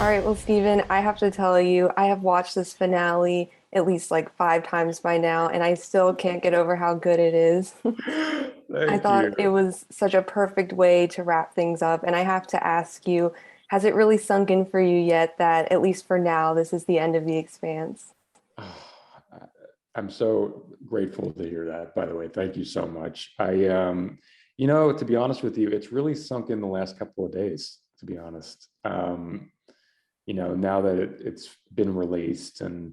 All right, well, Steven, I have to tell you, I have watched this finale at least like 5 times by now, and I still can't get over how good it is. I Thank thought you. it was such a perfect way to wrap things up, and I have to ask you, has it really sunk in for you yet that, at least for now, this is the end of The Expanse? I'm so grateful to hear that, by the way. Thank you so much. To be honest with you, it's really sunk in the last couple of days, to be honest. Now that it's been released and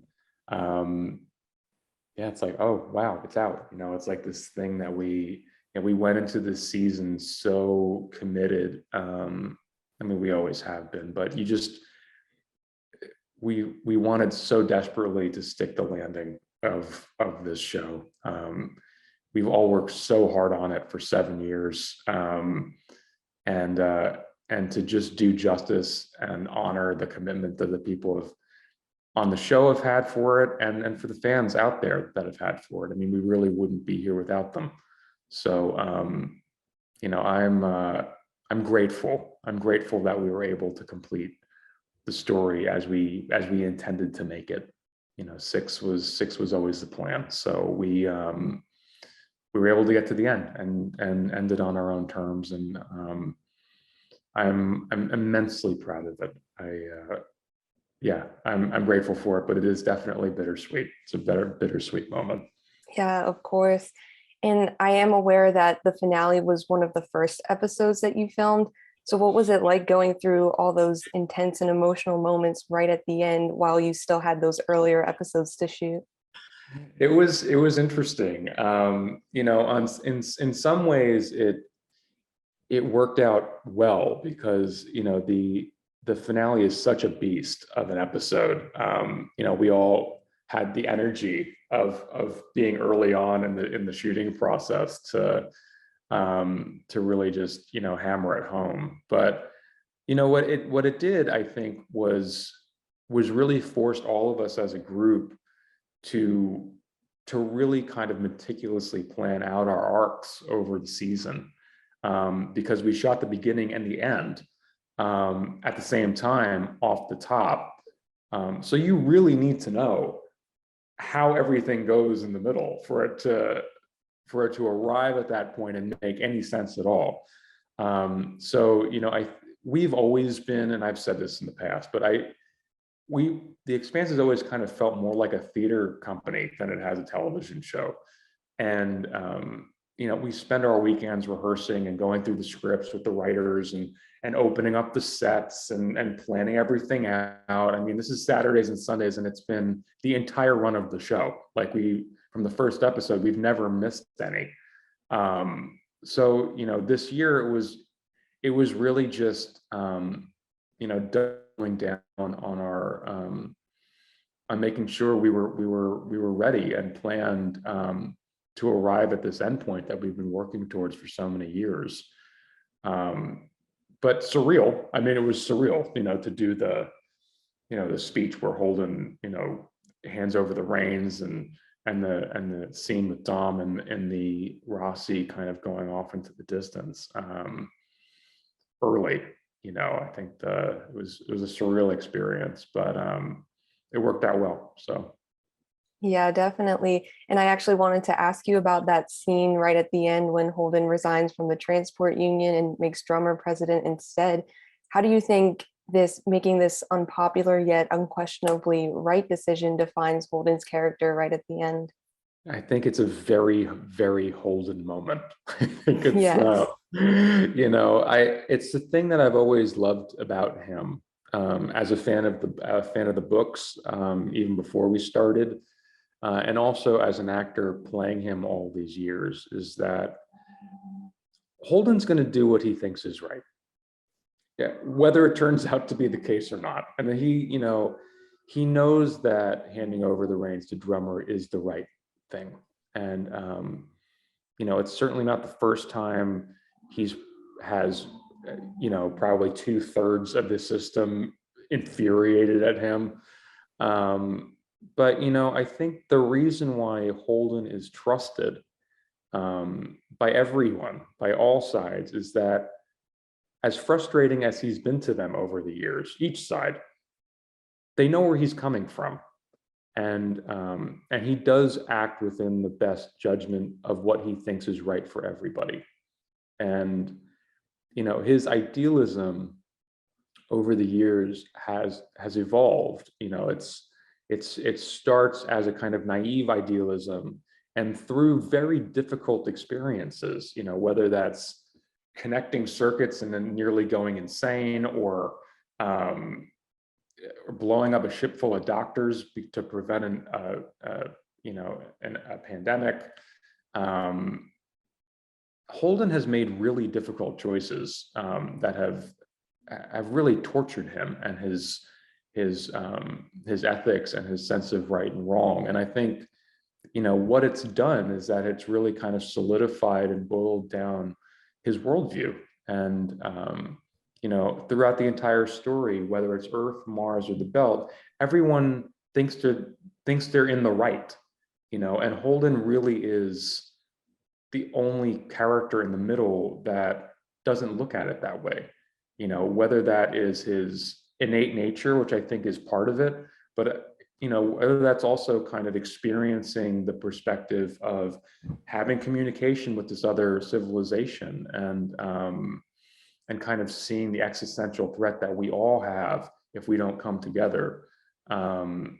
yeah, it's like, oh, wow, it's out. It's like this thing that we went into this season so committed. I mean, we always have been, but we wanted so desperately to stick the landing of this show. We've all worked so hard on it for 7 years, and and to just do justice and honor the commitment that the people on the show have had for it, and for the fans out there that have had for it. I mean, we really wouldn't be here without them. So you know, I'm grateful. I'm grateful that we were able to complete the story as we intended to make it. Six was always the plan. So we were able to get to the end and ended on our own terms, and I'm immensely proud of it. Yeah, I'm grateful for it, but it is definitely bittersweet. It's a bittersweet moment. Yeah, of course. And I am aware that the finale was one of the first episodes that you filmed. So what was it like going through all those intense and emotional moments right at the end while you still had those earlier episodes to shoot? It was interesting. In some ways it worked out well because the finale is such a beast of an episode. We all had the energy of being early on in the shooting process to really just hammer it home. But what it did, I think, was really forced all of us as a group to really kind of meticulously plan out our arcs over the season, because we shot the beginning and the end at the same time off the top. So you really need to know how everything goes in the middle for it to arrive at that point and make any sense at all. So we've always been, and I've said this in the past, but the Expanse has always kind of felt more like a theater company than it has a television show. And we spend our weekends rehearsing and going through the scripts with the writers and opening up the sets and planning everything out. I mean, this is Saturdays and Sundays, and it's been the entire run of the show. Like, from the first episode, we've never missed any. So this year it was really just doubling down on our on making sure we were ready and planned to arrive at this endpoint that we've been working towards for so many years. But surreal. I mean, it was surreal, to do the speech where Holden, hands over the reins, and the scene with Dom and the Rossi kind of going off into the distance early. I think it was a surreal experience, but it worked out well. So Yeah, definitely. And I actually wanted to ask you about that scene right at the end when Holden resigns from the transport union and makes Drummer president instead. How do you think this making this unpopular yet unquestionably right decision defines Holden's character right at the end? I think it's a very, very Holden moment. I think Yes. it's the thing that I've always loved about him, as a fan of the books, even before we started, and also as an actor playing him all these years, is that Holden's going to do what he thinks is right. Yeah, whether it turns out to be the case or not. I mean, he knows that handing over the reins to Drummer is the right thing. And it's certainly not the first time he's has probably 2/3 of the system infuriated at him. But I think the reason why Holden is trusted, by everyone, by all sides, is that, as frustrating as he's been to them over the years, each side, they know where he's coming from, and he does act within the best judgment of what he thinks is right for everybody. And his idealism over the years has evolved. It starts as a kind of naive idealism, and through very difficult experiences, whether that's connecting circuits and then nearly going insane, or blowing up a ship full of doctors to prevent a pandemic. Holden has made really difficult choices that have really tortured him and his ethics and his sense of right and wrong. And I think what it's done is that it's really kind of solidified and boiled down his worldview. And throughout the entire story, whether it's Earth, Mars, or the Belt, everyone thinks they're in the right. And Holden really is the only character in the middle that doesn't look at it that way. Whether that is his innate nature, which I think is part of it, but whether that's also kind of experiencing the perspective of having communication with this other civilization, and kind of seeing the existential threat that we all have if we don't come together. That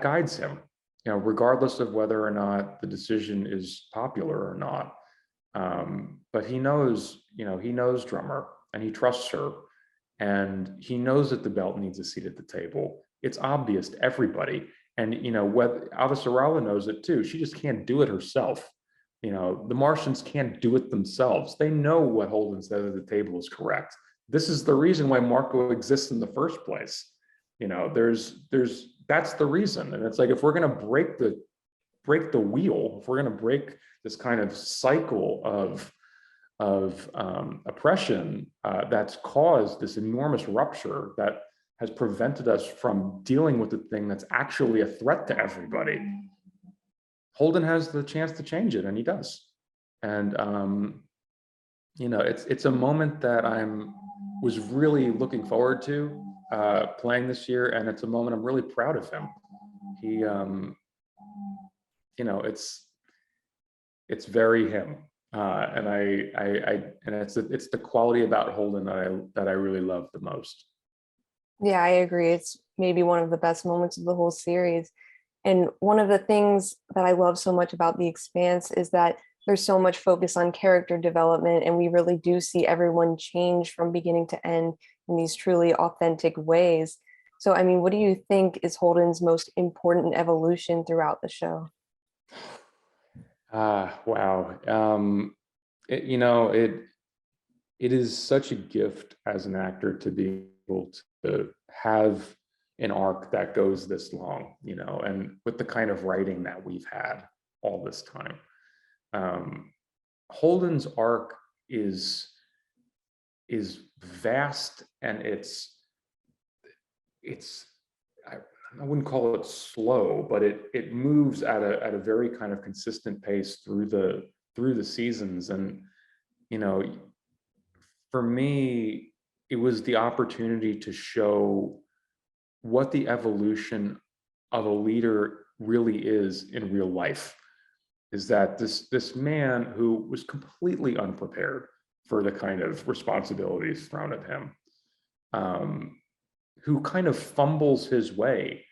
guides him, regardless of whether or not the decision is popular or not. But he knows Drummer, and he trusts her, and he knows that the Belt needs a seat at the table. It's obvious to everybody. And whether Avasarala knows it too. She just can't do it herself. The Martians can't do it themselves. They know what Holden said at the table is correct. This is the reason why Marco exists in the first place. That's the reason. And it's like, if we're going to break the wheel, if we're going to break this kind of cycle of oppression that's caused this enormous rupture that has prevented us from dealing with the thing that's actually a threat to everybody, Holden has the chance to change it, and he does. And it's a moment that was really looking forward to playing this year, and it's a moment I'm really proud of him. He it's very him, and it's the quality about Holden that I really love the most. Yeah, I agree. It's maybe one of the best moments of the whole series. And one of the things that I love so much about The Expanse is that there's so much focus on character development, and we really do see everyone change from beginning to end in these truly authentic ways. So, I mean, what do you think is Holden's most important evolution throughout the show? Wow. It is such a gift as an actor to be able to have an arc that goes this long, and with the kind of writing that we've had all this time. Holden's arc is vast, and I wouldn't call it slow, but it moves at a very kind of consistent pace through the seasons. And for me, it was the opportunity to show what the evolution of a leader really is in real life. Is that this man who was completely unprepared for the kind of responsibilities thrown at him, who kind of fumbles his way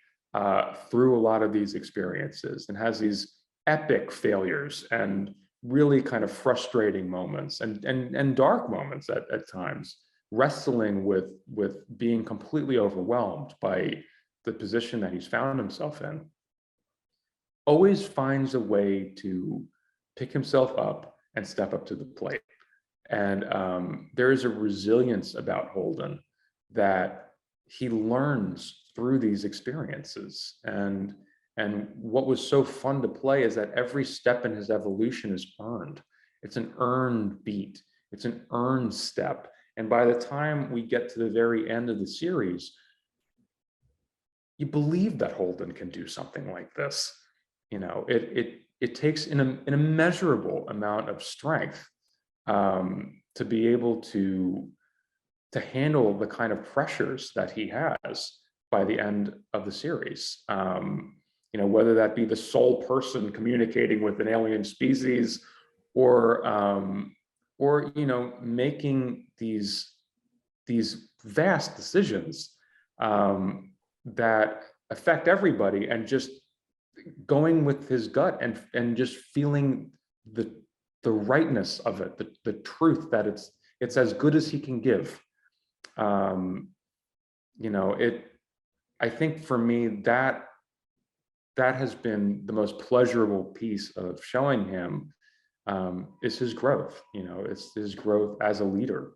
through a lot of these experiences and has these epic failures and really kind of frustrating moments and dark moments at times, wrestling with being completely overwhelmed by the position that he's found himself in, always finds a way to pick himself up and step up to the plate. And there is a resilience about Holden that he learns through these experiences. And what was so fun to play is that every step in his evolution is earned. It's an earned beat. It's an earned step. And by the time we get to the very end of the series, you believe that Holden can do something like this. It takes an immeasurable amount of strength to be able to to handle the kind of pressures that he has by the end of the series. Whether that be the sole person communicating with an alien species, or making these vast decisions that affect everybody, and just going with his gut and just feeling the rightness of it, the truth that it's as good as he can give. I think for me that has been the most pleasurable piece of showing him, is his growth. It's his growth as a leader,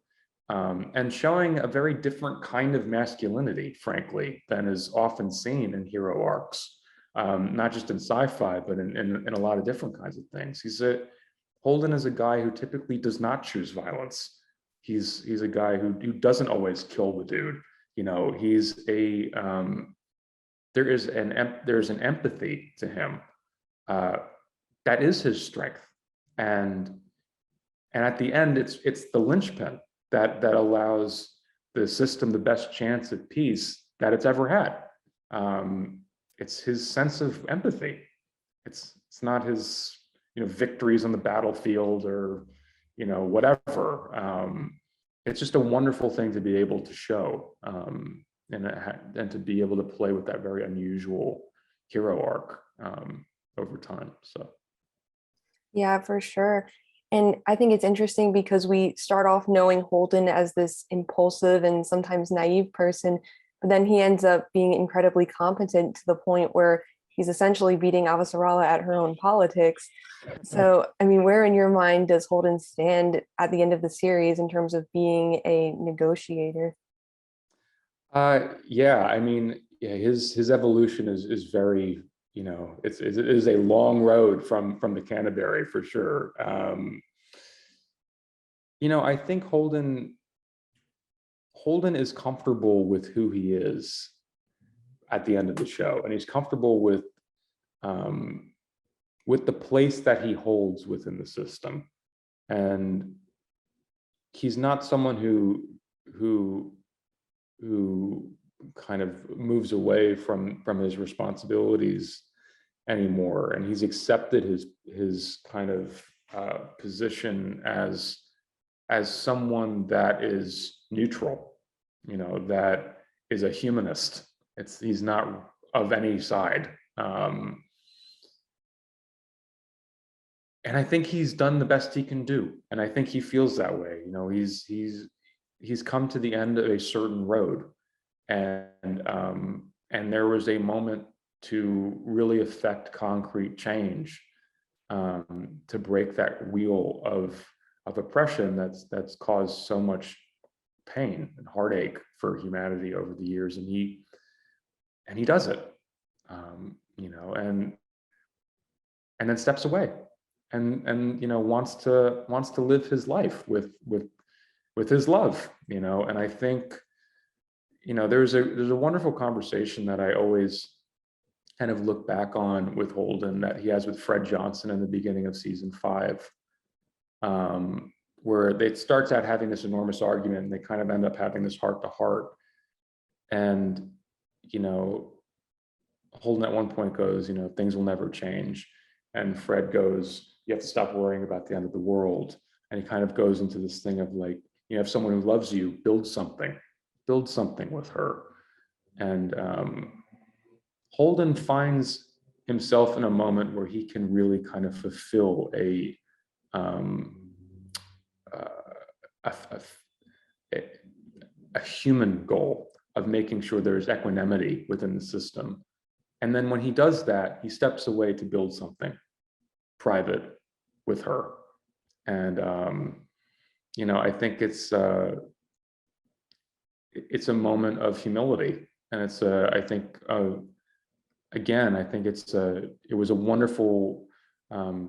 and showing a very different kind of masculinity, frankly, than is often seen in hero arcs, not just in sci-fi, but in a lot of different kinds of things. Holden is a guy who typically does not choose violence. He's a guy who doesn't always kill the dude. There's an empathy to him that is his strength, and at the end, it's the linchpin that allows the system the best chance at peace that it's ever had. It's his sense of empathy. It's not his victories on the battlefield, or whatever. It's just a wonderful thing to be able to show, and to be able to play with that very unusual hero arc over time. So Yeah, for sure. And I think it's interesting because we start off knowing Holden as this impulsive and sometimes naive person, but then he ends up being incredibly competent to the point where he's essentially beating Avasarala at her own politics. So, I mean, where in your mind does Holden stand at the end of the series in terms of being a negotiator? yeah, I mean, yeah, his evolution is very, it is a long road from the Canterbury, for sure. I think Holden is comfortable with who he is at the end of the show, and he's comfortable with the place that he holds within the system, and he's not someone who kind of moves away from his responsibilities anymore, and he's accepted his kind of position as someone that is neutral, that is a humanist. He's not of any side, and I think he's done the best he can do, and I think he feels that way. He's come to the end of a certain road, and there was a moment to really affect concrete change, to break that wheel of oppression that's caused so much pain and heartache for humanity over the years, and he does it, and then steps away, and wants to live his life with his love, and I think there's a wonderful conversation that I always kind of look back on with Holden that he has with Fred Johnson in the beginning of season 5, where they starts out having this enormous argument, and they kind of end up having this heart to heart, and Holden at one point goes, things will never change, and Fred goes, you have to stop worrying about the end of the world, and he kind of goes into this thing of like, you have someone who loves you, build something with her. And Holden finds himself in a moment where he can really kind of fulfill a human goal of making sure there's equanimity within the system. And then when he does that, he steps away to build something private with her. And I think it's a moment of humility, and it's I think again, I think it was a wonderful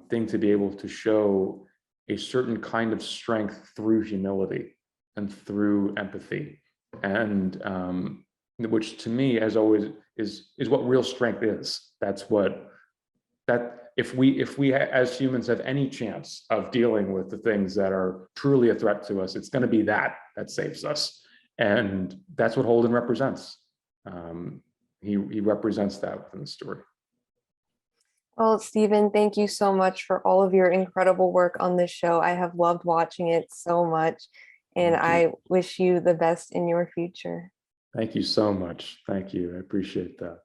thing to be able to show a certain kind of strength through humility and through empathy, and which to me as always is what real strength is. If we as humans have any chance of dealing with the things that are truly a threat to us, it's going to be that saves us. And that's what Holden represents. He represents that within the story. Well, Steven, thank you so much for all of your incredible work on this show. I have loved watching it so much, and I wish you the best in your future. Thank you so much. Thank you. I appreciate that.